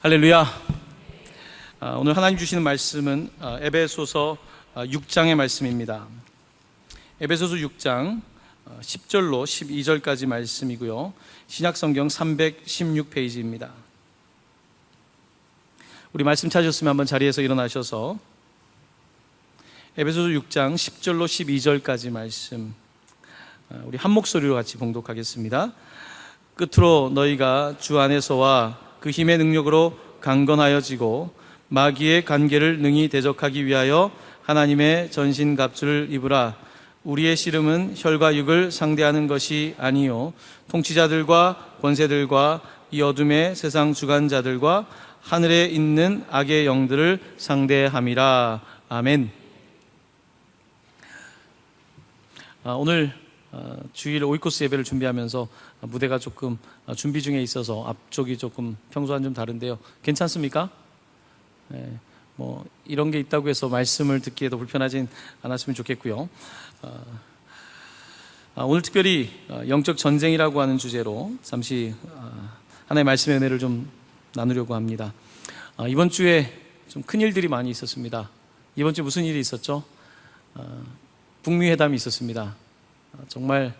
할렐루야. 오늘 하나님 주시는 말씀은 에베소서 6장의 말씀입니다. 에베소서 6장 10절로 12절까지 말씀이고요, 신약성경 316페이지입니다. 우리 말씀 찾으셨으면 한번 자리에서 일어나셔서 에베소서 6장 10절로 12절까지 말씀 우리 한 목소리로 같이 봉독하겠습니다. 끝으로 너희가 주 안에서와 그 힘의 능력으로 강건하여지고 마귀의 관계를 능히 대적하기 위하여 하나님의 전신갑주를 입으라. 우리의 씨름은 혈과 육을 상대하는 것이 아니요 통치자들과 권세들과 이 어둠의 세상 주관자들과 하늘에 있는 악의 영들을 상대함이라. 아멘. 오늘 주일 오이코스 예배를 준비하면서 무대가 조금 준비 중에 있어서 앞쪽이 조금 평소와는 좀 다른데요, 괜찮습니까? 네, 뭐 이런 게 있다고 해서 말씀을 듣기에도 불편하진 않았으면 좋겠고요. 오늘 특별히 영적 전쟁이라고 하는 주제로 잠시 하나의 말씀의 은혜를 좀 나누려고 합니다. 이번 주에 좀 큰 일들이 많이 있었습니다. 이번 주에 무슨 일이 있었죠? 북미 회담이 있었습니다. 정말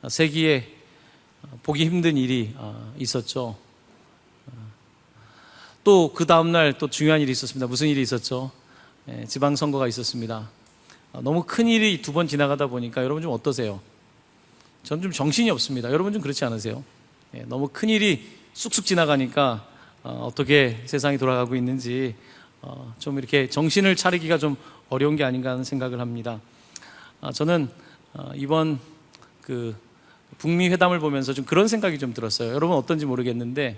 세기에 보기 힘든 일이 있었죠. 또 그 다음날 또 중요한 일이 있었습니다. 무슨 일이 있었죠? 지방선거가 있었습니다. 너무 큰 일이 두 번 지나가다 보니까 여러분 좀 어떠세요? 저는 좀 정신이 없습니다. 여러분 좀 그렇지 않으세요? 너무 큰 일이 쑥쑥 지나가니까 어떻게 세상이 돌아가고 있는지 좀 이렇게 정신을 차리기가 좀 어려운 게 아닌가 하는 생각을 합니다. 저는 이번 그 북미 회담을 보면서 좀 그런 생각이 좀 들었어요. 여러분 어떤지 모르겠는데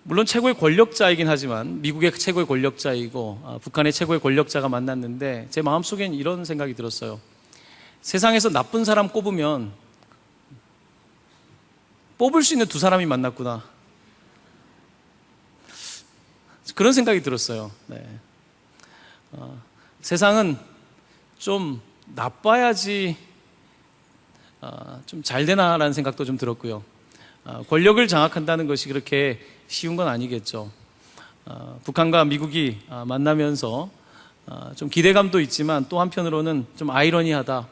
물론 최고의 권력자이긴 하지만 미국의 최고의 권력자이고 북한의 최고의 권력자가 만났는데 제 마음속엔 이런 생각이 들었어요. 세상에서 나쁜 사람 꼽으면 뽑을 수 있는 두 사람이 만났구나, 그런 생각이 들었어요. 네. 세상은 좀 나빠야지 좀 잘 되나라는 생각도 좀 들었고요. 권력을 장악한다는 것이 그렇게 쉬운 건 아니겠죠. 북한과 미국이 만나면서 좀 기대감도 있지만 또 한편으로는 좀 아이러니하다.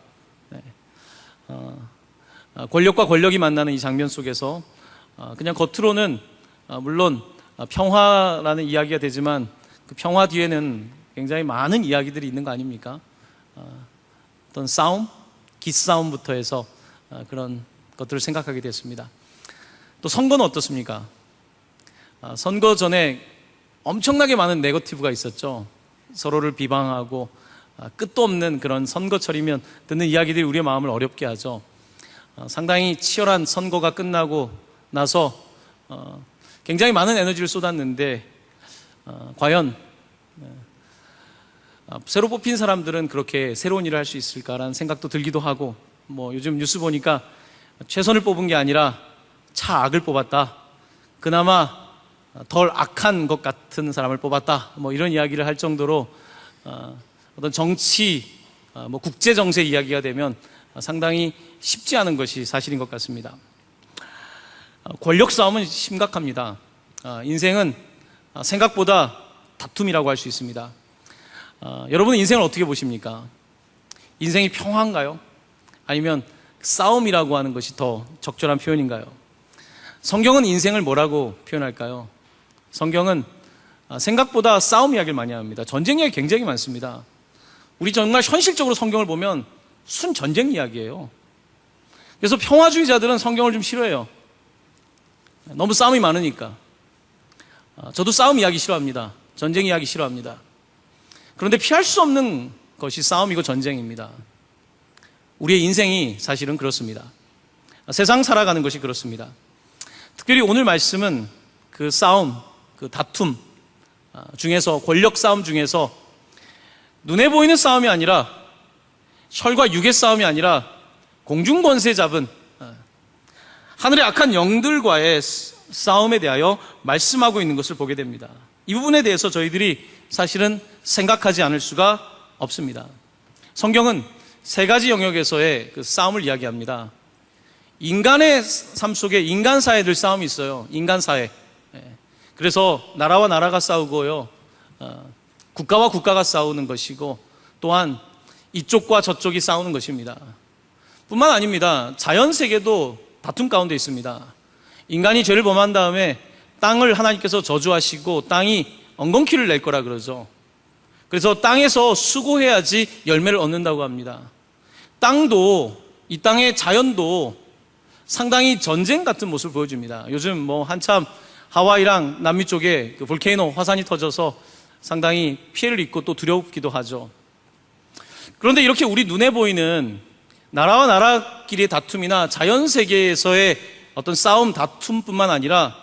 네. 권력과 권력이 만나는 이 장면 속에서 그냥 겉으로는 물론 평화라는 이야기가 되지만 그 평화 뒤에는 굉장히 많은 이야기들이 있는 거 아닙니까? 어떤 싸움, 기싸움부터 해서 그런 것들을 생각하게 됐습니다. 또 선거는 어떻습니까? 선거 전에 엄청나게 많은 네거티브가 있었죠. 서로를 비방하고 끝도 없는 그런 선거철이면 듣는 이야기들이 우리의 마음을 어렵게 하죠. 상당히 치열한 선거가 끝나고 나서 굉장히 많은 에너지를 쏟았는데 과연 새로 뽑힌 사람들은 그렇게 새로운 일을 할 수 있을까라는 생각도 들기도 하고, 뭐 요즘 뉴스 보니까 최선을 뽑은 게 아니라 차악을 뽑았다, 그나마 덜 악한 것 같은 사람을 뽑았다, 뭐 이런 이야기를 할 정도로 어떤 정치, 뭐 국제 정세 이야기가 되면 상당히 쉽지 않은 것이 사실인 것 같습니다. 권력 싸움은 심각합니다. 인생은 생각보다 다툼이라고 할 수 있습니다. 여러분은 인생을 어떻게 보십니까? 인생이 평화인가요? 아니면 싸움이라고 하는 것이 더 적절한 표현인가요? 성경은 인생을 뭐라고 표현할까요? 성경은 생각보다 싸움 이야기를 많이 합니다. 전쟁 이야기 굉장히 많습니다. 우리 정말 현실적으로 성경을 보면 순 전쟁 이야기예요. 그래서 평화주의자들은 성경을 좀 싫어해요. 너무 싸움이 많으니까. 저도 싸움 이야기 싫어합니다. 전쟁 이야기 싫어합니다. 그런데 피할 수 없는 것이 싸움이고 전쟁입니다. 우리의 인생이 사실은 그렇습니다. 세상 살아가는 것이 그렇습니다. 특별히 오늘 말씀은 그 싸움, 그 다툼 중에서, 권력 싸움 중에서 눈에 보이는 싸움이 아니라, 혈과 육의 싸움이 아니라 공중 권세 잡은 하늘의 악한 영들과의 싸움에 대하여 말씀하고 있는 것을 보게 됩니다. 이 부분에 대해서 저희들이 사실은 생각하지 않을 수가 없습니다. 성경은 세 가지 영역에서의 그 싸움을 이야기합니다. 인간의 삶 속에 인간사에 늘 싸움이 있어요. 인간사회. 그래서 나라와 나라가 싸우고요, 국가와 국가가 싸우는 것이고, 또한 이쪽과 저쪽이 싸우는 것입니다. 뿐만 아닙니다. 자연세계도 다툼 가운데 있습니다. 인간이 죄를 범한 다음에 땅을 하나님께서 저주하시고 땅이 엉겅퀴를 낼 거라 그러죠. 그래서 땅에서 수고해야지 열매를 얻는다고 합니다. 땅도, 이 땅의 자연도 상당히 전쟁 같은 모습을 보여줍니다. 요즘 한참 하와이랑 남미 쪽에 그 볼케이노 화산이 터져서 상당히 피해를 입고 또 두렵기도 하죠. 그런데 이렇게 우리 눈에 보이는 나라와 나라끼리의 다툼이나 자연 세계에서의 어떤 싸움, 다툼뿐만 아니라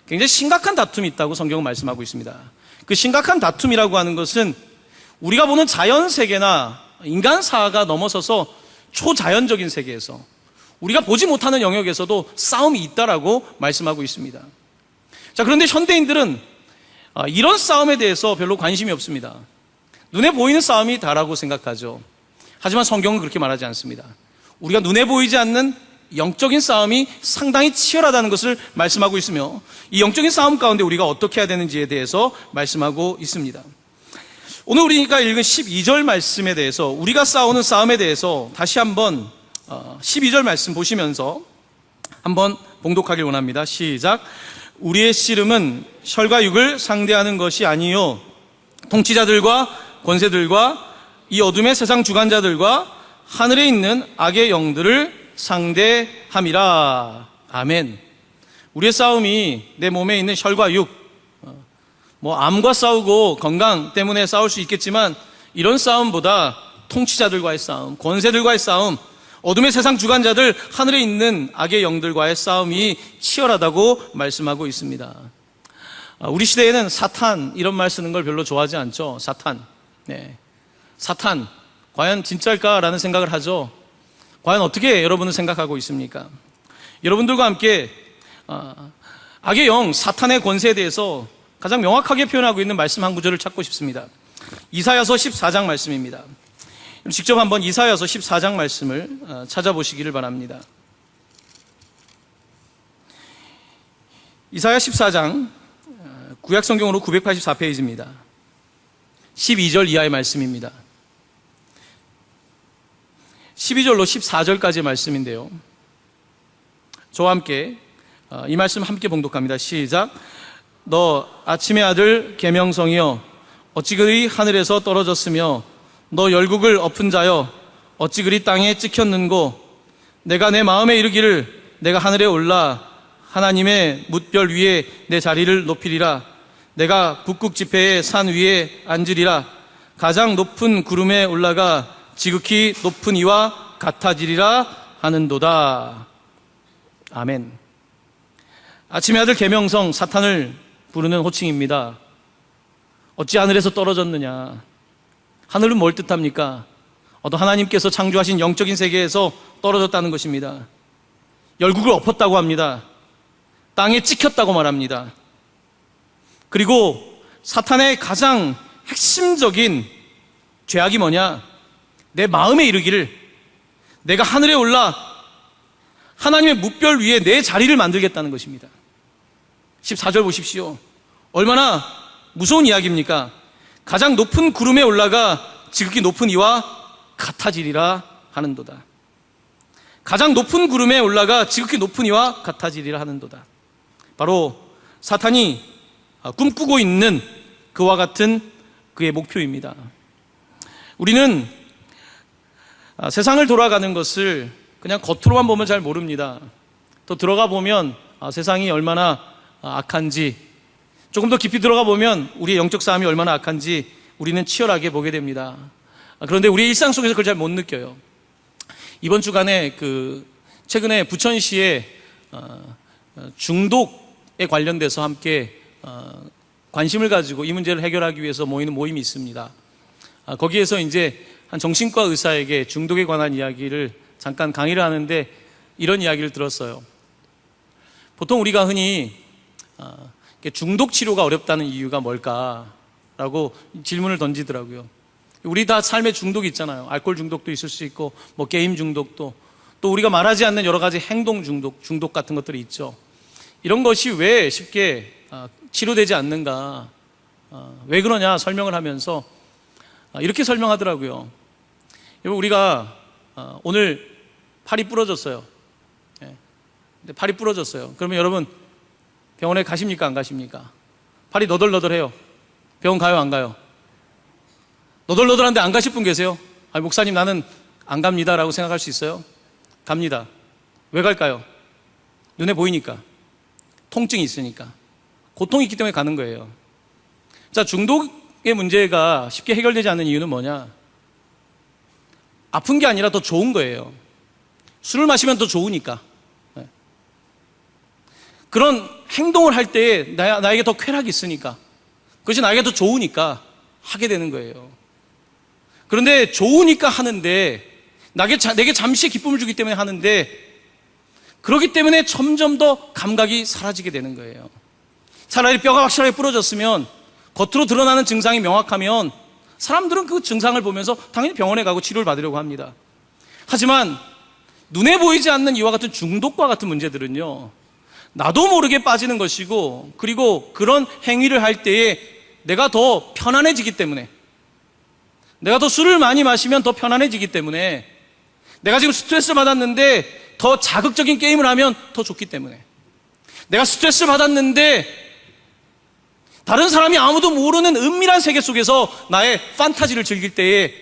굉장히 심각한 다툼이 있다고 성경은 말씀하고 있습니다. 그 심각한 다툼이라고 하는 것은 우리가 보는 자연 세계나 인간사가 넘어서서 초자연적인 세계에서 우리가 보지 못하는 영역에서도 싸움이 있다라고 말씀하고 있습니다. 자, 그런데 현대인들은 이런 싸움에 대해서 별로 관심이 없습니다. 눈에 보이는 싸움이 다라고 생각하죠. 하지만 성경은 그렇게 말하지 않습니다. 우리가 눈에 보이지 않는 영적인 싸움이 상당히 치열하다는 것을 말씀하고 있으며, 이 영적인 싸움 가운데 우리가 어떻게 해야 되는지에 대해서 말씀하고 있습니다. 오늘 우리가 읽은 12절 말씀에 대해서, 우리가 싸우는 싸움에 대해서 다시 한번 12절 말씀 보시면서 한번 봉독하길 원합니다. 시작. 우리의 씨름은 혈과 육을 상대하는 것이 아니요 통치자들과 권세들과 이 어둠의 세상 주관자들과 하늘에 있는 악의 영들을 상대함이라. 아멘. 우리의 싸움이 내 몸에 있는 혈과 육, 암과 싸우고 건강 때문에 싸울 수 있겠지만, 이런 싸움보다 통치자들과의 싸움, 권세들과의 싸움, 어둠의 세상 주관자들, 하늘에 있는 악의 영들과의 싸움이 치열하다고 말씀하고 있습니다. 우리 시대에는 사탄, 이런 말 쓰는 걸 별로 좋아하지 않죠. 사탄. 네. 사탄, 과연 진짜일까라는 생각을 하죠. 과연 어떻게 여러분은 생각하고 있습니까? 여러분들과 함께 악의 영, 사탄의 권세에 대해서 가장 명확하게 표현하고 있는 말씀 한 구절을 찾고 싶습니다. 이사야서 14장 말씀입니다. 직접 한번 이사야서 14장 말씀을 찾아보시기를 바랍니다. 이사야 14장, 구약성경으로 984페이지입니다. 12절 이하의 말씀입니다. 12절로 14절까지의 말씀인데요, 저와 함께 이 말씀 함께 봉독합니다. 시작. 너 아침의 아들 계명성이여, 어찌 그리 하늘에서 떨어졌으며 너 열국을 엎은 자여, 어찌 그리 땅에 찍혔는고. 내가 내 마음에 이르기를 내가 하늘에 올라 하나님의 뭇별 위에 내 자리를 높이리라. 내가 북극 지폐의 산 위에 앉으리라. 가장 높은 구름에 올라가 지극히 높은 이와 같아지리라 하는도다. 아멘. 아침의 아들 계명성, 사탄을 부르는 호칭입니다. 어찌 하늘에서 떨어졌느냐. 하늘은 뭘 뜻합니까? 어떤 하나님께서 창조하신 영적인 세계에서 떨어졌다는 것입니다. 열국을 엎었다고 합니다. 땅에 찍혔다고 말합니다. 그리고 사탄의 가장 핵심적인 죄악이 뭐냐? 내 마음에 이르기를 내가 하늘에 올라 하나님의 뭇별 위에 내 자리를 만들겠다는 것입니다. 14절 보십시오. 얼마나 무서운 이야기입니까? 가장 높은 구름에 올라가 지극히 높은 이와 같아지리라 하는도다. 가장 높은 구름에 올라가 지극히 높은 이와 같아지리라 하는도다. 바로 사탄이 꿈꾸고 있는 그와 같은 그의 목표입니다. 우리는 세상을 돌아가는 것을 그냥 겉으로만 보면 잘 모릅니다. 또 들어가 보면 세상이 얼마나 악한지, 조금 더 깊이 들어가 보면 우리의 영적 싸움이 얼마나 악한지 우리는 치열하게 보게 됩니다. 그런데 우리의 일상 속에서 그걸 잘 못 느껴요. 이번 주간에 최근에 부천시에 중독에 관련돼서 함께 관심을 가지고 이 문제를 해결하기 위해서 모이는 모임이 있습니다. 거기에서 이제 한 정신과 의사에게 중독에 관한 이야기를 잠깐 강의를 하는데 이런 이야기를 들었어요. 보통 우리가 흔히 중독 치료가 어렵다는 이유가 뭘까라고 질문을 던지더라고요. 우리 다 삶에 중독이 있잖아요. 알코올 중독도 있을 수 있고, 게임 중독도, 또 우리가 말하지 않는 여러 가지 행동 중독 같은 것들이 있죠. 이런 것이 왜 쉽게 치료되지 않는가, 왜 그러냐 설명을 하면서 이렇게 설명하더라고요. 여러분, 우리가 오늘 팔이 부러졌어요. 근데 팔이 부러졌어요. 그러면 여러분 병원에 가십니까, 안 가십니까? 팔이 너덜너덜해요. 병원 가요, 안 가요? 너덜너덜한데 안 가실 분 계세요? 목사님, 나는 안 갑니다 라고 생각할 수 있어요? 갑니다. 왜 갈까요? 눈에 보이니까, 통증이 있으니까, 고통이 있기 때문에 가는 거예요. 자, 중독의 문제가 쉽게 해결되지 않는 이유는 뭐냐? 아픈 게 아니라 더 좋은 거예요. 술을 마시면 더 좋으니까. 그런 행동을 할 때에 나에게 더 쾌락이 있으니까, 그것이 나에게 더 좋으니까 하게 되는 거예요. 그런데 좋으니까 하는데, 내게 잠시 기쁨을 주기 때문에 하는데, 그렇기 때문에 점점 더 감각이 사라지게 되는 거예요. 차라리 뼈가 확실하게 부러졌으면, 겉으로 드러나는 증상이 명확하면 사람들은 그 증상을 보면서 당연히 병원에 가고 치료를 받으려고 합니다. 하지만 눈에 보이지 않는 이와 같은 중독과 같은 문제들은요, 나도 모르게 빠지는 것이고, 그리고 그런 행위를 할 때에 내가 더 편안해지기 때문에, 내가 더 술을 많이 마시면 더 편안해지기 때문에, 내가 지금 스트레스를 받았는데 더 자극적인 게임을 하면 더 좋기 때문에, 내가 스트레스를 받았는데 다른 사람이 아무도 모르는 은밀한 세계 속에서 나의 판타지를 즐길 때에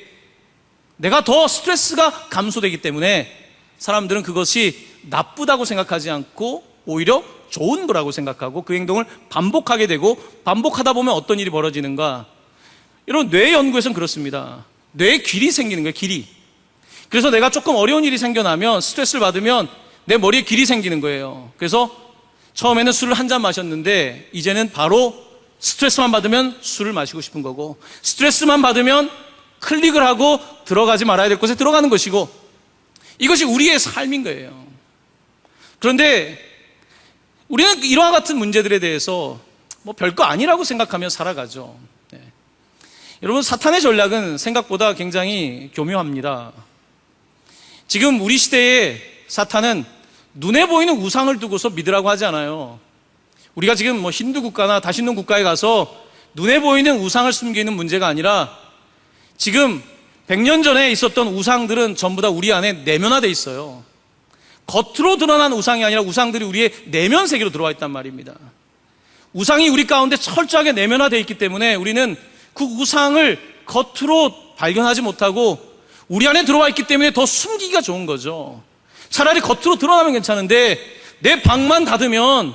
내가 더 스트레스가 감소되기 때문에 사람들은 그것이 나쁘다고 생각하지 않고 오히려 좋은 거라고 생각하고 그 행동을 반복하게 되고, 반복하다 보면 어떤 일이 벌어지는가? 여러분, 뇌 연구에서는 그렇습니다. 뇌에 길이 생기는 거예요, 길이. 그래서 내가 조금 어려운 일이 생겨나면, 스트레스를 받으면 내 머리에 길이 생기는 거예요. 그래서 처음에는 술을 한 잔 마셨는데 이제는 바로 스트레스만 받으면 술을 마시고 싶은 거고, 스트레스만 받으면 클릭을 하고 들어가지 말아야 될 곳에 들어가는 것이고, 이것이 우리의 삶인 거예요. 그런데 우리는 이러한 같은 문제들에 대해서 별거 아니라고 생각하며 살아가죠. 여러분, 사탄의 전략은 생각보다 굉장히 교묘합니다. 지금 우리 시대에 사탄은 눈에 보이는 우상을 두고서 믿으라고 하지 않아요. 우리가 지금 힌두 국가나 다신동 국가에 가서 눈에 보이는 우상을 숨기는 문제가 아니라, 지금 100년 전에 있었던 우상들은 전부 다 우리 안에 내면화되어 있어요. 겉으로 드러난 우상이 아니라 우상들이 우리의 내면 세계로 들어와 있단 말입니다. 우상이 우리 가운데 철저하게 내면화되어 있기 때문에 우리는 그 우상을 겉으로 발견하지 못하고 우리 안에 들어와 있기 때문에 더 숨기기가 좋은 거죠. 차라리 겉으로 드러나면 괜찮은데, 내 방만 닫으면,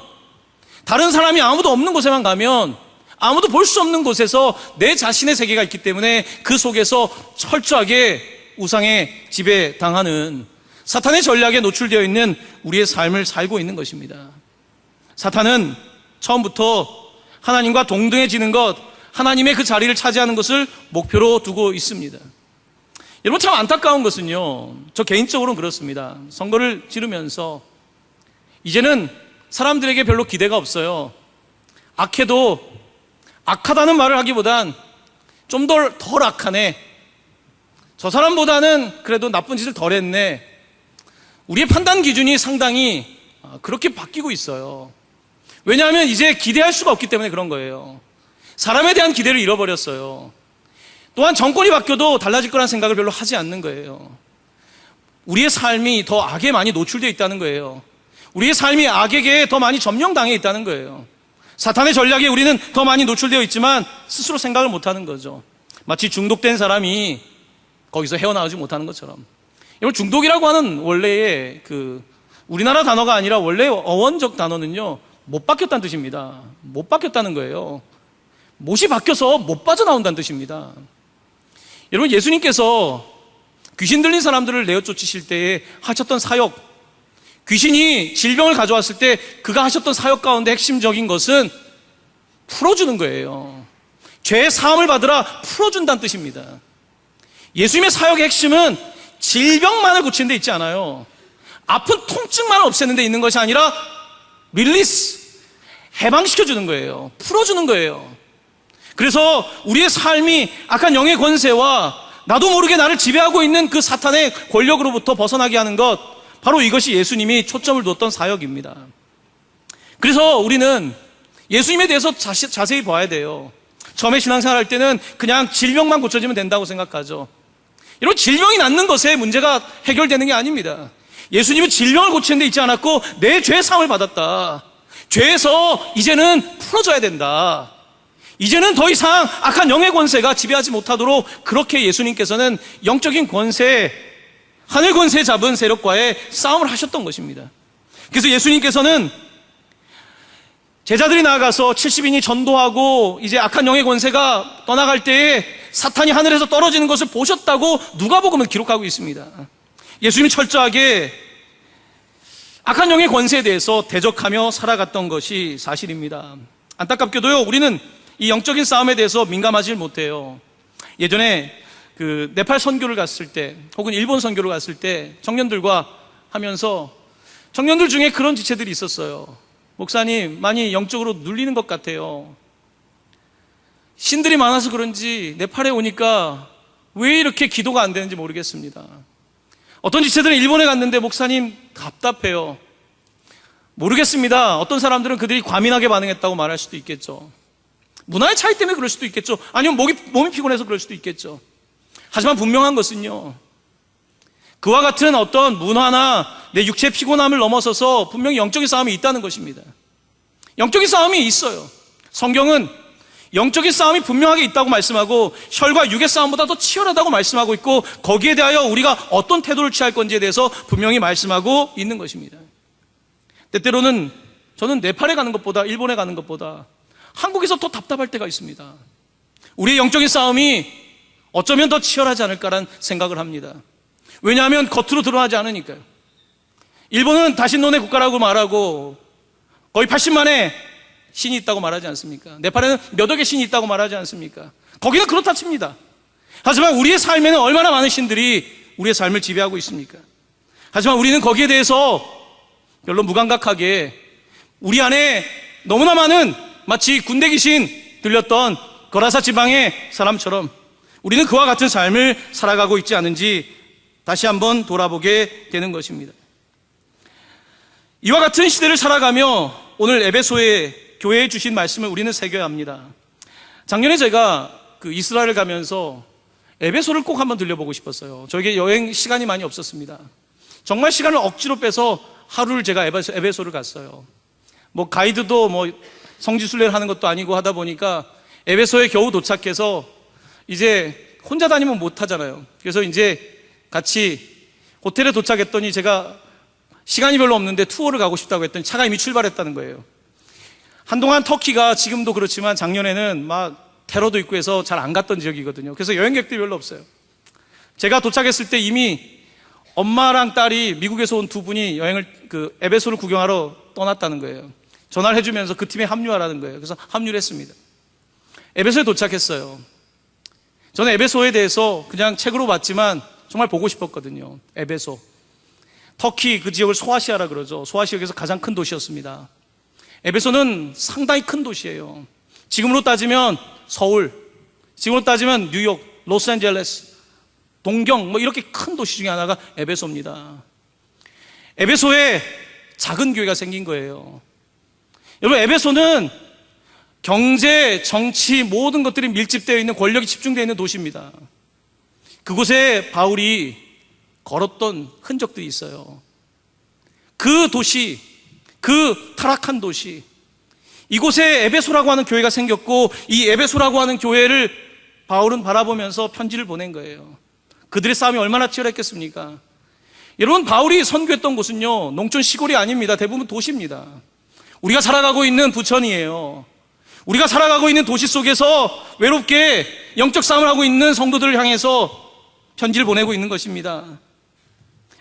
다른 사람이 아무도 없는 곳에만 가면, 아무도 볼 수 없는 곳에서 내 자신의 세계가 있기 때문에 그 속에서 철저하게 우상에 지배당하는 사탄의 전략에 노출되어 있는 우리의 삶을 살고 있는 것입니다. 사탄은 처음부터 하나님과 동등해지는 것, 하나님의 그 자리를 차지하는 것을 목표로 두고 있습니다. 여러분, 참 안타까운 것은요, 저 개인적으로는 그렇습니다. 선거를 치르면서 이제는 사람들에게 별로 기대가 없어요. 악해도 악하다는 말을 하기보단 좀 덜 악하네, 저 사람보다는 그래도 나쁜 짓을 덜 했네, 우리의 판단 기준이 상당히 그렇게 바뀌고 있어요. 왜냐하면 이제 기대할 수가 없기 때문에 그런 거예요. 사람에 대한 기대를 잃어버렸어요. 또한 정권이 바뀌어도 달라질 거란 생각을 별로 하지 않는 거예요. 우리의 삶이 더 악에 많이 노출되어 있다는 거예요. 우리의 삶이 악에게 더 많이 점령당해 있다는 거예요. 사탄의 전략에 우리는 더 많이 노출되어 있지만 스스로 생각을 못하는 거죠. 마치 중독된 사람이 거기서 헤어나오지 못하는 것처럼. 여러분, 중독이라고 하는 원래의 우리나라 단어가 아니라 원래 어원적 단어는요, 못 바뀌었다는 뜻입니다. 못 바뀌었다는 거예요. 못이 바뀌어서 못 빠져나온다는 뜻입니다. 여러분, 예수님께서 귀신 들린 사람들을 내어 쫓으실 때에 하셨던 사역, 귀신이 질병을 가져왔을 때 그가 하셨던 사역 가운데 핵심적인 것은 풀어주는 거예요. 죄의 사함을 받으라 풀어준다는 뜻입니다. 예수님의 사역의 핵심은 질병만을 고치는 데 있지 않아요. 아픈 통증만 없애는 데 있는 것이 아니라 릴리스, 해방시켜주는 거예요. 풀어주는 거예요. 그래서 우리의 삶이 악한 영의 권세와 나도 모르게 나를 지배하고 있는 그 사탄의 권력으로부터 벗어나게 하는 것, 바로 이것이 예수님이 초점을 두었던 사역입니다. 그래서 우리는 예수님에 대해서 자세히 봐야 돼요. 처음에 신앙생활 할 때는 그냥 질병만 고쳐지면 된다고 생각하죠. 이런 질병이 낫는 것에 문제가 해결되는 게 아닙니다. 예수님은 질병을 고치는 데 있지 않았고 내 죄의 사함을 받았다. 죄에서 이제는 풀어져야 된다. 이제는 더 이상 악한 영의 권세가 지배하지 못하도록 그렇게 예수님께서는 영적인 권세, 하늘 권세 잡은 세력과의 싸움을 하셨던 것입니다. 그래서 예수님께서는 제자들이 나아가서 70인이 전도하고 이제 악한 영의 권세가 떠나갈 때에 사탄이 하늘에서 떨어지는 것을 보셨다고 누가복음은 기록하고 있습니다. 예수님이 철저하게 악한 영의 권세에 대해서 대적하며 살아갔던 것이 사실입니다. 안타깝게도요, 우리는 이 영적인 싸움에 대해서 민감하지 못해요. 예전에 그 네팔 선교를 갔을 때 혹은 일본 선교를 갔을 때 청년들과 하면서 청년들 중에 그런 지체들이 있었어요. 목사님, 많이 영적으로 눌리는 것 같아요. 신들이 많아서 그런지 네팔에 오니까 왜 이렇게 기도가 안 되는지 모르겠습니다. 어떤 지체들은 일본에 갔는데 목사님 답답해요. 모르겠습니다. 어떤 사람들은 그들이 과민하게 반응했다고 말할 수도 있겠죠. 문화의 차이 때문에 그럴 수도 있겠죠. 아니면 몸이 피곤해서 그럴 수도 있겠죠. 하지만 분명한 것은요, 그와 같은 어떤 문화나 내 육체의 피곤함을 넘어서서 분명히 영적인 싸움이 있다는 것입니다. 영적인 싸움이 있어요. 성경은 영적인 싸움이 분명하게 있다고 말씀하고 혈과 육의 싸움보다 더 치열하다고 말씀하고 있고 거기에 대하여 우리가 어떤 태도를 취할 건지에 대해서 분명히 말씀하고 있는 것입니다. 때때로는 저는 네팔에 가는 것보다 일본에 가는 것보다 한국에서 더 답답할 때가 있습니다. 우리의 영적인 싸움이 어쩌면 더 치열하지 않을까라는 생각을 합니다. 왜냐하면 겉으로 드러나지 않으니까요. 일본은 다신론의 국가라고 말하고 거의 80만의 신이 있다고 말하지 않습니까? 네팔에는 몇 억의 신이 있다고 말하지 않습니까? 거기는 그렇다 칩니다. 하지만 우리의 삶에는 얼마나 많은 신들이 우리의 삶을 지배하고 있습니까? 하지만 우리는 거기에 대해서 별로 무감각하게 우리 안에 너무나 많은 마치 군대 귀신 들렸던 거라사 지방의 사람처럼 우리는 그와 같은 삶을 살아가고 있지 않은지 다시 한번 돌아보게 되는 것입니다. 이와 같은 시대를 살아가며 오늘 에베소의 교회에 주신 말씀을 우리는 새겨야 합니다. 작년에 제가 이스라엘을 가면서 에베소를 꼭 한번 들려보고 싶었어요. 저에게 여행 시간이 많이 없었습니다. 정말 시간을 억지로 빼서 하루를 제가 에베소를 갔어요. 뭐 가이드도 뭐 성지순례를 하는 것도 아니고 하다 보니까 에베소에 겨우 도착해서 이제 혼자 다니면 못 하잖아요. 그래서 이제 같이 호텔에 도착했더니 제가 시간이 별로 없는데 투어를 가고 싶다고 했더니 차가 이미 출발했다는 거예요. 한동안 터키가 지금도 그렇지만 작년에는 막 테러도 있고 해서 잘 안 갔던 지역이거든요. 그래서 여행객들이 별로 없어요. 제가 도착했을 때 이미 엄마랑 딸이 미국에서 온 두 분이 여행을 에베소를 구경하러 떠났다는 거예요. 전화를 해주면서 그 팀에 합류하라는 거예요. 그래서 합류를 했습니다. 에베소에 도착했어요. 저는 에베소에 대해서 그냥 책으로 봤지만 정말 보고 싶었거든요. 에베소. 터키 그 지역을 소아시아라 그러죠. 소아시아에서 가장 큰 도시였습니다. 에베소는 상당히 큰 도시예요. 지금으로 따지면 서울, 지금으로 따지면 뉴욕, 로스앤젤레스, 동경 뭐 이렇게 큰 도시 중에 하나가 에베소입니다. 에베소에 작은 교회가 생긴 거예요. 여러분, 에베소는 경제, 정치 모든 것들이 밀집되어 있는, 권력이 집중되어 있는 도시입니다. 그곳에 바울이 걸었던 흔적들이 있어요. 그 도시, 그 타락한 도시, 이곳에 에베소라고 하는 교회가 생겼고 이 에베소라고 하는 교회를 바울은 바라보면서 편지를 보낸 거예요. 그들의 싸움이 얼마나 치열했겠습니까? 여러분, 바울이 선교했던 곳은요, 농촌 시골이 아닙니다. 대부분 도시입니다. 우리가 살아가고 있는 부천이에요. 우리가 살아가고 있는 도시 속에서 외롭게 영적 싸움을 하고 있는 성도들을 향해서 편지를 보내고 있는 것입니다.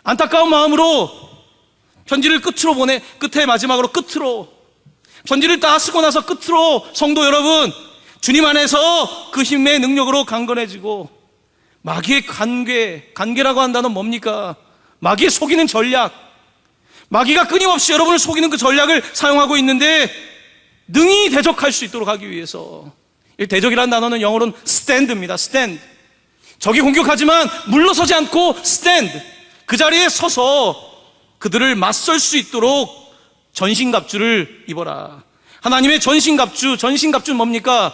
안타까운 마음으로 편지를 끝에 마지막으로 끝으로 편지를 다 쓰고 나서 끝으로 성도 여러분, 주님 안에서 그 힘의 능력으로 강건해지고 마귀의 관계라고 한다는 뭡니까? 마귀의 속이는 전략, 마귀가 끊임없이 여러분을 속이는 그 전략을 사용하고 있는데 능히 대적할 수 있도록 하기 위해서, 이 대적이라는 단어는 영어로는 stand입니다. stand. 적이 공격하지만 물러서지 않고 stand, 그 자리에 서서 그들을 맞설 수 있도록 전신갑주를 입어라. 하나님의 전신갑주는 뭡니까?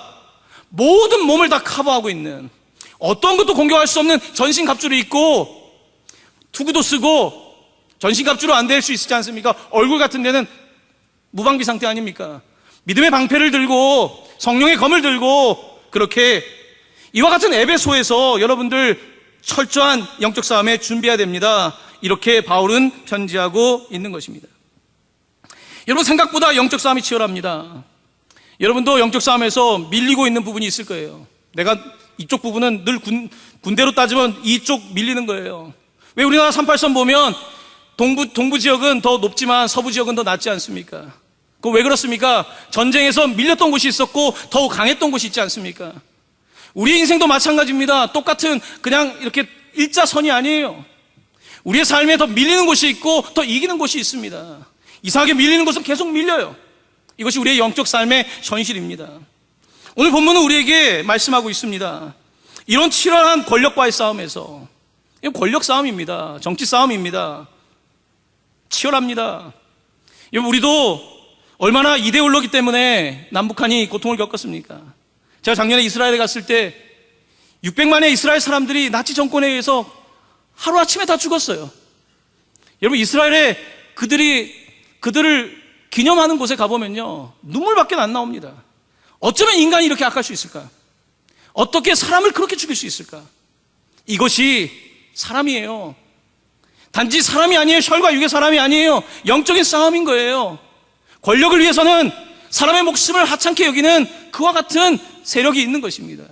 모든 몸을 다 커버하고 있는, 어떤 것도 공격할 수 없는 전신갑주를 입고 투구도 쓰고, 전신갑주로 안 될 수 있지 않습니까? 얼굴 같은 데는 무방비 상태 아닙니까? 믿음의 방패를 들고 성령의 검을 들고, 그렇게 이와 같은 에베소에서 여러분들 철저한 영적 싸움에 준비해야 됩니다. 이렇게 바울은 편지하고 있는 것입니다. 여러분, 생각보다 영적 싸움이 치열합니다. 여러분도 영적 싸움에서 밀리고 있는 부분이 있을 거예요. 내가 이쪽 부분은 늘 군대로 따지면 이쪽 밀리는 거예요. 왜 우리나라 38선 보면 동부 지역은 더 높지만 서부 지역은 더 낮지 않습니까? 그거 왜 그렇습니까? 전쟁에서 밀렸던 곳이 있었고 더욱 강했던 곳이 있지 않습니까? 우리의 인생도 마찬가지입니다. 똑같은 그냥 이렇게 일자선이 아니에요. 우리의 삶에 더 밀리는 곳이 있고 더 이기는 곳이 있습니다. 이상하게 밀리는 곳은 계속 밀려요. 이것이 우리의 영적 삶의 현실입니다. 오늘 본문은 우리에게 말씀하고 있습니다. 이런 치열한 권력과의 싸움에서, 이건 권력 싸움입니다. 정치 싸움입니다. 치열합니다. 여러분, 우리도 얼마나 이데올로기 때문에 남북한이 고통을 겪었습니까? 제가 작년에 이스라엘에 갔을 때 600만의 이스라엘 사람들이 나치 정권에 의해서 하루아침에 다 죽었어요. 여러분, 이스라엘에 그들을 기념하는 곳에 가보면요, 눈물밖에 안 나옵니다. 어쩌면 인간이 이렇게 악할 수 있을까? 어떻게 사람을 그렇게 죽일 수 있을까? 이것이 사람이에요. 단지 사람이 아니에요. 혈과 육의 사람이 아니에요. 영적인 싸움인 거예요. 권력을 위해서는 사람의 목숨을 하찮게 여기는 그와 같은 세력이 있는 것입니다.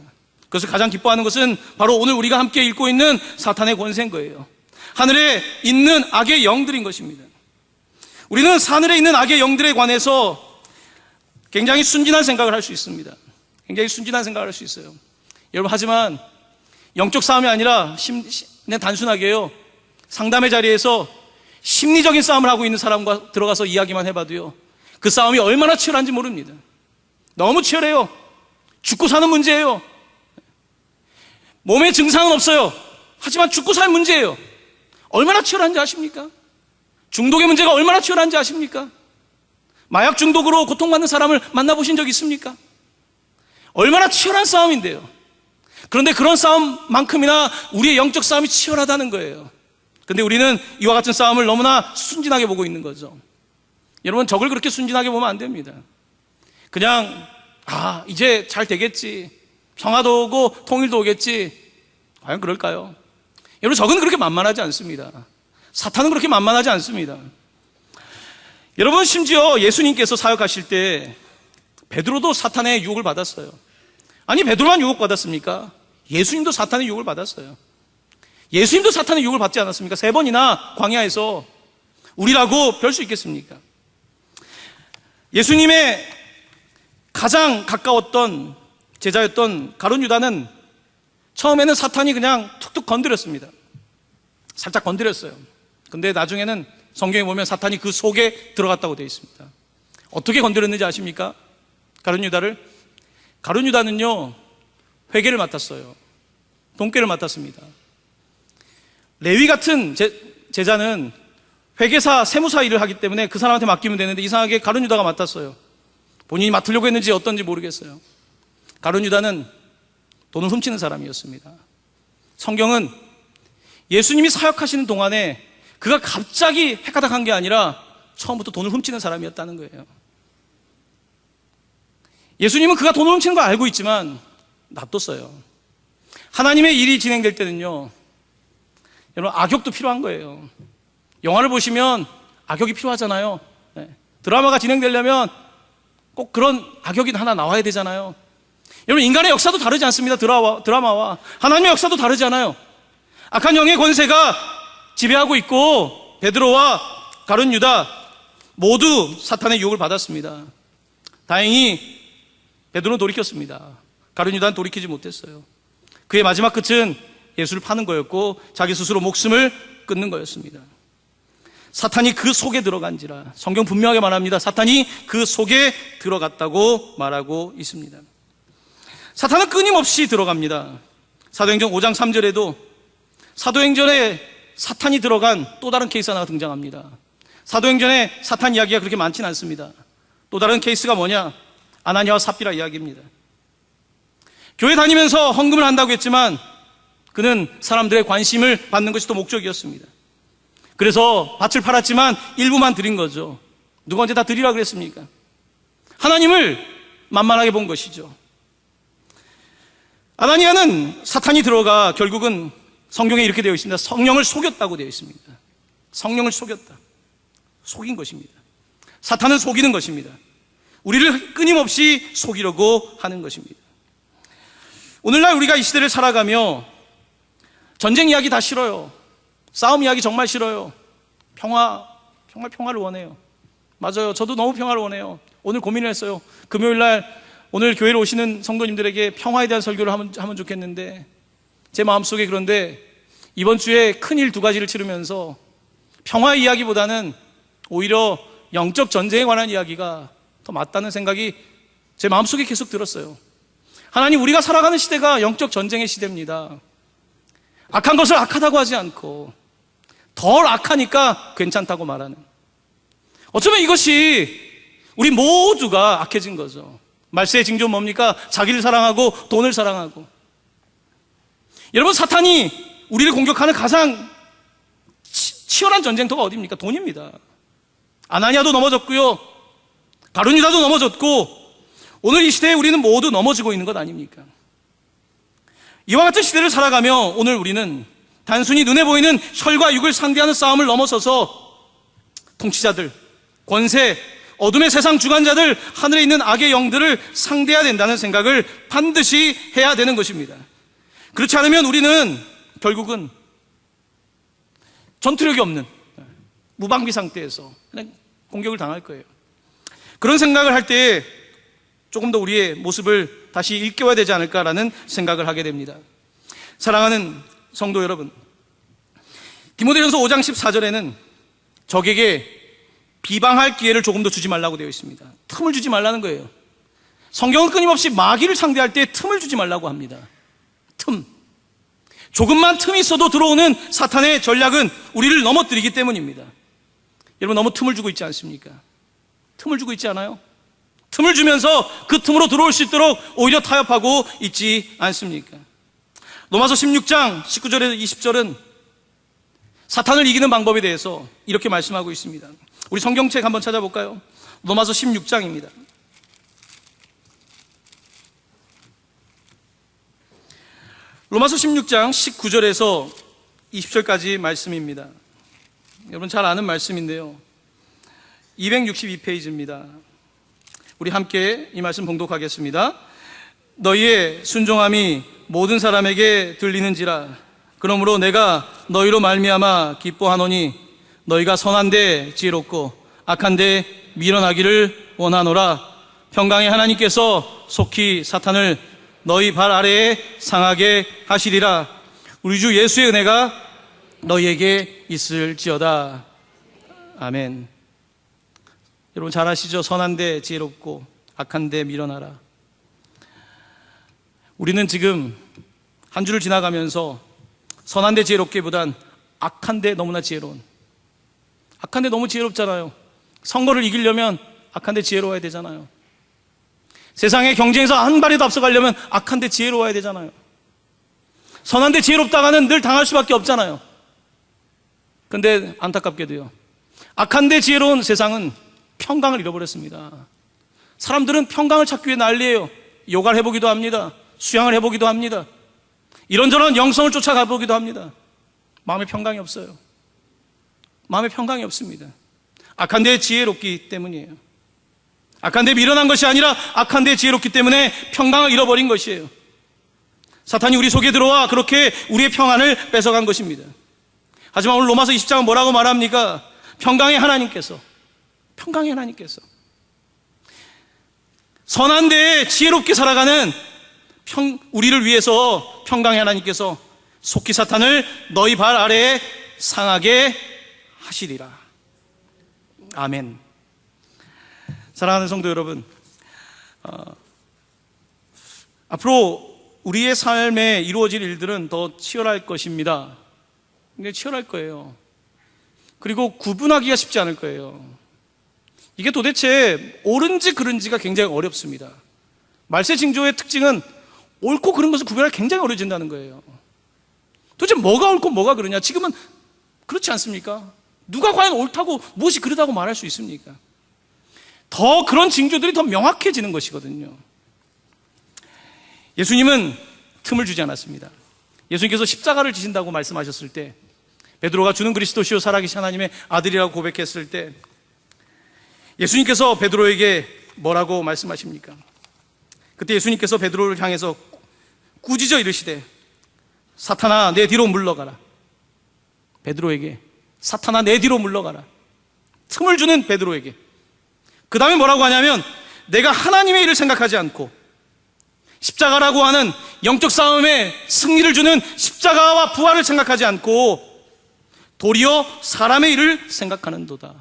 그것을 가장 기뻐하는 것은 바로 오늘 우리가 함께 읽고 있는 사탄의 권세인 거예요. 하늘에 있는 악의 영들인 것입니다. 우리는 하늘에 있는 악의 영들에 관해서 굉장히 순진한 생각을 할 수 있습니다. 굉장히 순진한 생각을 할 수 있어요. 여러분, 하지만 영적 싸움이 아니라 그냥 단순하게요, 상담의 자리에서 심리적인 싸움을 하고 있는 사람과 들어가서 이야기만 해봐도요, 그 싸움이 얼마나 치열한지 모릅니다. 너무 치열해요. 죽고 사는 문제예요. 몸에 증상은 없어요. 하지만 죽고 살 문제예요. 얼마나 치열한지 아십니까? 중독의 문제가 얼마나 치열한지 아십니까? 마약 중독으로 고통받는 사람을 만나보신 적 있습니까? 얼마나 치열한 싸움인데요. 그런데 그런 싸움만큼이나 우리의 영적 싸움이 치열하다는 거예요. 그런데 우리는 이와 같은 싸움을 너무나 순진하게 보고 있는 거죠. 여러분, 적을 그렇게 순진하게 보면 안 됩니다. 그냥 이제 잘 되겠지, 평화도 오고 통일도 오겠지. 과연 그럴까요? 여러분, 적은 그렇게 만만하지 않습니다. 사탄은 그렇게 만만하지 않습니다. 여러분, 심지어 예수님께서 사역하실 때 베드로도 사탄의 유혹을 받았어요. 아니, 베드로만 유혹받았습니까? 예수님도 사탄의 유혹을 받았어요. 예수님도 사탄의 유혹을 받지 않았습니까? 3번이나 광야에서. 우리라고 별 수 있겠습니까? 예수님의 가장 가까웠던 제자였던 가룟 유다는 처음에는 사탄이 그냥 툭툭 건드렸습니다. 살짝 건드렸어요. 근데 나중에는 성경에 보면 사탄이 그 속에 들어갔다고 되어 있습니다. 어떻게 건드렸는지 아십니까? 가룟 유다를? 가룟 유다는요, 회계를 맡았어요. 돈깨를 맡았습니다. 레위 같은 제자는 회계사, 세무사 일을 하기 때문에 그 사람한테 맡기면 되는데 이상하게 가룟 유다가 맡았어요. 본인이 맡으려고 했는지 어떤지 모르겠어요. 가룟 유다는 돈을 훔치는 사람이었습니다. 성경은 예수님이 사역하시는 동안에 그가 갑자기 헷가닥한 게 아니라 처음부터 돈을 훔치는 사람이었다는 거예요. 예수님은 그가 돈을 훔치는 걸 알고 있지만 놔뒀어요. 하나님의 일이 진행될 때는요, 여러분, 악역도 필요한 거예요. 영화를 보시면 악역이 필요하잖아요. 드라마가 진행되려면 꼭 그런 악역이 하나 나와야 되잖아요. 여러분, 인간의 역사도 다르지 않습니다. 드라마와 하나님의 역사도 다르잖아요. 악한 영의 권세가 지배하고 있고 베드로와 가룟 유다 모두 사탄의 유혹을 받았습니다. 다행히 베드로는 돌이켰습니다. 가룟 유다는 돌이키지 못했어요. 그의 마지막 끝은 예수를 파는 거였고 자기 스스로 목숨을 끊는 거였습니다. 사탄이 그 속에 들어간지라. 성경 분명하게 말합니다. 사탄이 그 속에 들어갔다고 말하고 있습니다. 사탄은 끊임없이 들어갑니다. 사도행전 5장 3절에도 사도행전에 사탄이 들어간 또 다른 케이스 하나가 등장합니다. 사도행전에 사탄 이야기가 그렇게 많지는 않습니다. 또 다른 케이스가 뭐냐? 아나니아와 삽비라 이야기입니다. 교회 다니면서 헌금을 한다고 했지만 그는 사람들의 관심을 받는 것이 또 목적이었습니다. 그래서 밭을 팔았지만 일부만 드린 거죠. 누가 언제 다 드리라 그랬습니까? 하나님을 만만하게 본 것이죠. 아나니아는 사탄이 들어가 결국은 성경에 이렇게 되어 있습니다. 성령을 속였다고 되어 있습니다. 성령을 속였다. 속인 것입니다. 사탄은 속이는 것입니다. 우리를 끊임없이 속이려고 하는 것입니다. 오늘날 우리가 이 시대를 살아가며 전쟁 이야기 다 싫어요. 싸움 이야기 정말 싫어요. 정말 평화를 원해요. 맞아요. 저도 너무 평화를 원해요. 오늘 고민을 했어요. 금요일날 오늘 교회로 오시는 성도님들에게 평화에 대한 설교를 하면 좋겠는데 제 마음속에 그런데 이번 주에 큰일 2가지를 치르면서 평화 이야기보다는 오히려 영적 전쟁에 관한 이야기가 더 맞다는 생각이 제 마음속에 계속 들었어요. 하나님, 우리가 살아가는 시대가 영적 전쟁의 시대입니다. 악한 것을 악하다고 하지 않고 덜 악하니까 괜찮다고 말하는, 어쩌면 이것이 우리 모두가 악해진 거죠. 말세의 징조는 뭡니까? 자기를 사랑하고 돈을 사랑하고. 여러분, 사탄이 우리를 공격하는 가장 치열한 전쟁터가 어디입니까? 돈입니다. 아나니아도 넘어졌고요, 바론 유다도 넘어졌고, 오늘 이 시대에 우리는 모두 넘어지고 있는 것 아닙니까? 이와 같은 시대를 살아가며 오늘 우리는 단순히 눈에 보이는 혈과 육을 상대하는 싸움을 넘어서서 통치자들, 권세, 어둠의 세상 주관자들, 하늘에 있는 악의 영들을 상대해야 된다는 생각을 반드시 해야 되는 것입니다. 그렇지 않으면 우리는 결국은 전투력이 없는 무방비 상태에서 그냥 공격을 당할 거예요. 그런 생각을 할 때 조금 더 우리의 모습을 다시 일깨워야 되지 않을까라는 생각을 하게 됩니다. 사랑하는 성도 여러분, 디모데전서 5장 14절에는 적에게 비방할 기회를 조금 더 주지 말라고 되어 있습니다. 틈을 주지 말라는 거예요. 성경은 끊임없이 마귀를 상대할 때 틈을 주지 말라고 합니다. 틈. 조금만 틈이 있어도 들어오는 사탄의 전략은 우리를 넘어뜨리기 때문입니다. 여러분, 너무 틈을 주고 있지 않습니까? 틈을 주고 있지 않아요? 틈을 주면서 그 틈으로 들어올 수 있도록 오히려 타협하고 있지 않습니까? 로마서 16장 19절에서 20절은 사탄을 이기는 방법에 대해서 이렇게 말씀하고 있습니다. 우리 성경책 한번 찾아볼까요? 로마서 16장입니다. 로마서 16장 19절에서 20절까지 말씀입니다. 여러분 잘 아는 말씀인데요, 262페이지입니다. 우리 함께 이 말씀 봉독하겠습니다. 너희의 순종함이 모든 사람에게 들리는지라. 그러므로 내가 너희로 말미암아 기뻐하노니 너희가 선한데 지혜롭고 악한데 미련하기를 원하노라. 평강의 하나님께서 속히 사탄을 너희 발 아래에 상하게 하시리라. 우리 주 예수의 은혜가 너희에게 있을지어다. 아멘. 여러분 잘 아시죠? 선한데 지혜롭고 악한데 미련하라. 우리는 지금 한 주를 지나가면서 선한데 지혜롭기보단 악한데 너무나 지혜로운, 악한데 너무 지혜롭잖아요. 선거를 이기려면 악한데 지혜로워야 되잖아요. 세상의 경쟁에서 한 발이라도 앞서가려면 악한데 지혜로워야 되잖아요. 선한데 지혜롭다가는 늘 당할 수밖에 없잖아요. 근데 안타깝게도요, 악한데 지혜로운 세상은 평강을 잃어버렸습니다. 사람들은 평강을 찾기 위해 난리예요. 요가를 해보기도 합니다. 수양을 해보기도 합니다. 이런저런 영성을 쫓아가 보기도 합니다. 마음에 평강이 없어요. 마음에 평강이 없습니다. 악한데 지혜롭기 때문이에요. 악한데 미련한 것이 아니라 악한데 지혜롭기 때문에 평강을 잃어버린 것이에요. 사탄이 우리 속에 들어와 그렇게 우리의 평안을 뺏어간 것입니다. 하지만 오늘 로마서 20장은 뭐라고 말합니까? 평강의 하나님께서 선한데 지혜롭게 살아가는 우리를 위해서 평강의 하나님께서 속히 사탄을 너희 발 아래에 상하게 하시리라. 아멘. 사랑하는 성도 여러분, 앞으로 우리의 삶에 이루어질 일들은 더 치열할 것입니다. 굉장히 치열할 거예요. 그리고 구분하기가 쉽지 않을 거예요. 이게 도대체 옳은지 그른지가 굉장히 어렵습니다. 말세징조의 특징은 옳고 그른 것을 구별하기 굉장히 어려워진다는 거예요. 도대체 뭐가 옳고 뭐가 그르냐? 지금은 그렇지 않습니까? 누가 과연 옳다고 무엇이 그르다고 말할 수 있습니까? 더 그런 징조들이 더 명확해지는 것이거든요. 예수님은 틈을 주지 않았습니다. 예수님께서 십자가를 지신다고 말씀하셨을 때, 베드로가 주는 그리스도시요 살아계신 하나님의 아들이라고 고백했을 때, 예수님께서 베드로에게 뭐라고 말씀하십니까? 그때 예수님께서 베드로를 향해서 꾸짖어 이르시되 사탄아 내 뒤로 물러가라. 베드로에게 사탄아 내 뒤로 물러가라. 틈을 주는 베드로에게. 그 다음에 뭐라고 하냐면, 내가 하나님의 일을 생각하지 않고 십자가라고 하는 영적 싸움에 승리를 주는 십자가와 부활을 생각하지 않고 도리어 사람의 일을 생각하는도다.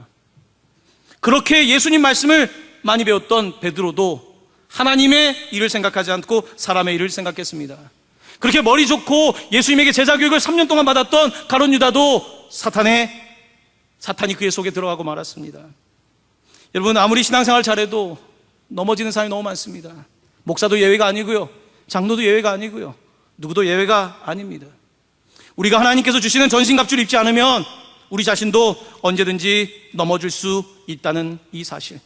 그렇게 예수님 말씀을 많이 배웠던 베드로도 하나님의 일을 생각하지 않고 사람의 일을 생각했습니다. 그렇게 머리 좋고 예수님에게 제자 교육을 3년 동안 받았던 가룟 유다도 사탄이 그의 속에 들어가고 말았습니다. 여러분, 아무리 신앙생활 잘해도 넘어지는 사람이 너무 많습니다. 목사도 예외가 아니고요, 장로도 예외가 아니고요, 누구도 예외가 아닙니다. 우리가 하나님께서 주시는 전신갑주를 입지 않으면 우리 자신도 언제든지 넘어질 수 있다는 이 사실,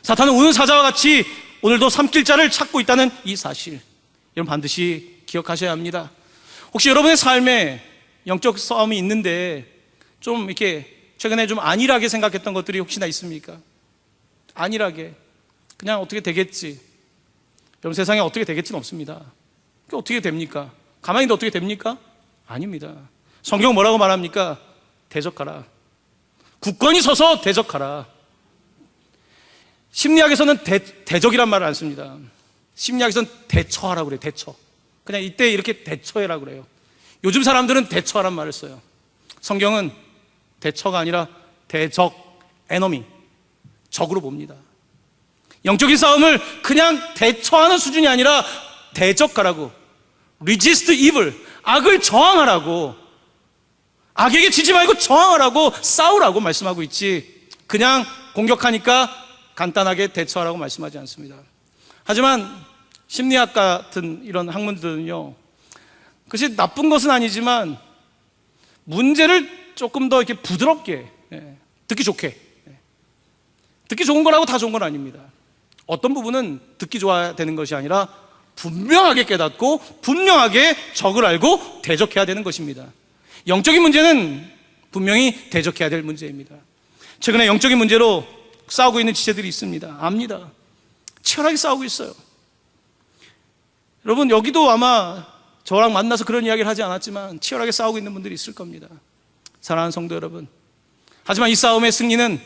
사탄은 우는 사자와 같이 오늘도 삼킬 자를 찾고 있다는 이 사실, 여러분 반드시 기억하셔야 합니다. 혹시 여러분의 삶에 영적 싸움이 있는데 좀 이렇게 최근에 좀 안일하게 생각했던 것들이 혹시나 있습니까? 안일하게 그냥 어떻게 되겠지. 여러분, 세상에 어떻게 되겠지는 없습니다. 그게 어떻게 됩니까? 가만히 있는데 어떻게 됩니까? 아닙니다. 성경은 뭐라고 말합니까? 대적하라. 굳건히 서서 대적하라. 심리학에서는 대적이란 말을 안 씁니다. 심리학에서는 대처하라고 그래요. 대처. 그냥 이때 이렇게 대처해라고 그래요. 요즘 사람들은 대처하란 말을 써요. 성경은 대처가 아니라 대적, 에너미, 적으로 봅니다. 영적인 싸움을 그냥 대처하는 수준이 아니라 대적하라고, resist evil, 악을 저항하라고, 악에게 지지 말고 저항하라고, 싸우라고 말씀하고 있지, 그냥 공격하니까 간단하게 대처하라고 말씀하지 않습니다. 하지만 심리학 같은 이런 학문들은요, 그것이 나쁜 것은 아니지만 문제를 조금 더 이렇게 부드럽게, 듣기 좋게, 듣기 좋은 거라고 다 좋은 건 아닙니다. 어떤 부분은 듣기 좋아야 되는 것이 아니라 분명하게 깨닫고 분명하게 적을 알고 대적해야 되는 것입니다. 영적인 문제는 분명히 대적해야 될 문제입니다. 최근에 영적인 문제로 싸우고 있는 지체들이 있습니다. 압니다. 치열하게 싸우고 있어요. 여러분, 여기도 아마 저랑 만나서 그런 이야기를 하지 않았지만 치열하게 싸우고 있는 분들이 있을 겁니다. 사랑하는 성도 여러분, 하지만 이 싸움의 승리는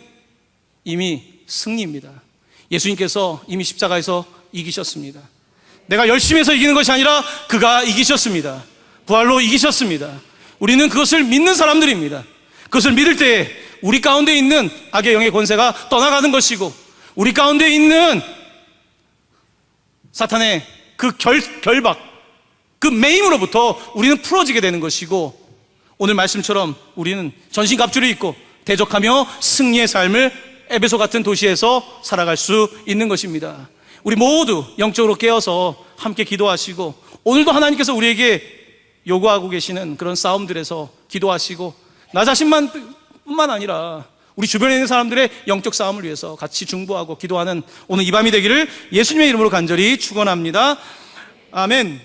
이미 승리입니다. 예수님께서 이미 십자가에서 이기셨습니다. 내가 열심히 해서 이기는 것이 아니라 그가 이기셨습니다. 부활로 이기셨습니다. 우리는 그것을 믿는 사람들입니다. 그것을 믿을 때에 우리 가운데 있는 악의 영의 권세가 떠나가는 것이고, 우리 가운데 있는 사탄의 그 결박, 그 매임으로부터 우리는 풀어지게 되는 것이고, 오늘 말씀처럼 우리는 전신갑주를 입고 대적하며 승리의 삶을 에베소 같은 도시에서 살아갈 수 있는 것입니다. 우리 모두 영적으로 깨어서 함께 기도하시고, 오늘도 하나님께서 우리에게 요구하고 계시는 그런 싸움들에서 기도하시고, 나 자신뿐만 아니라 우리 주변에 있는 사람들의 영적 싸움을 위해서 같이 중보하고 기도하는 오늘 이 밤이 되기를 예수님의 이름으로 간절히 축원합니다. 아멘.